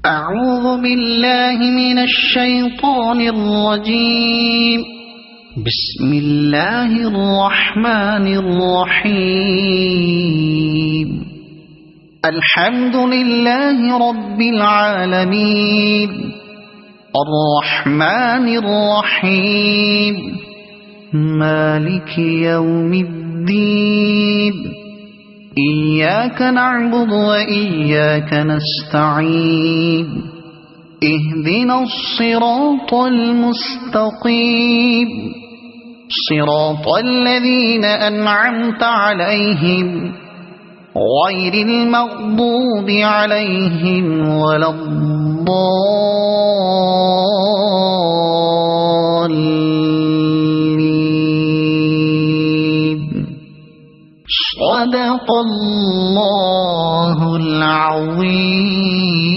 أعوذ بالله من الشيطان الرجيم. بسم الله الرحمن الرحيم. الحمد لله رب العالمين الرحمن الرحيم مالك يوم الدين إياك نعبد وإياك نستعين اهدنا الصراط المستقيم صراط الذين أنعمت عليهم غير المغضوب عليهم ولا الضالين. صدق الله العظيم.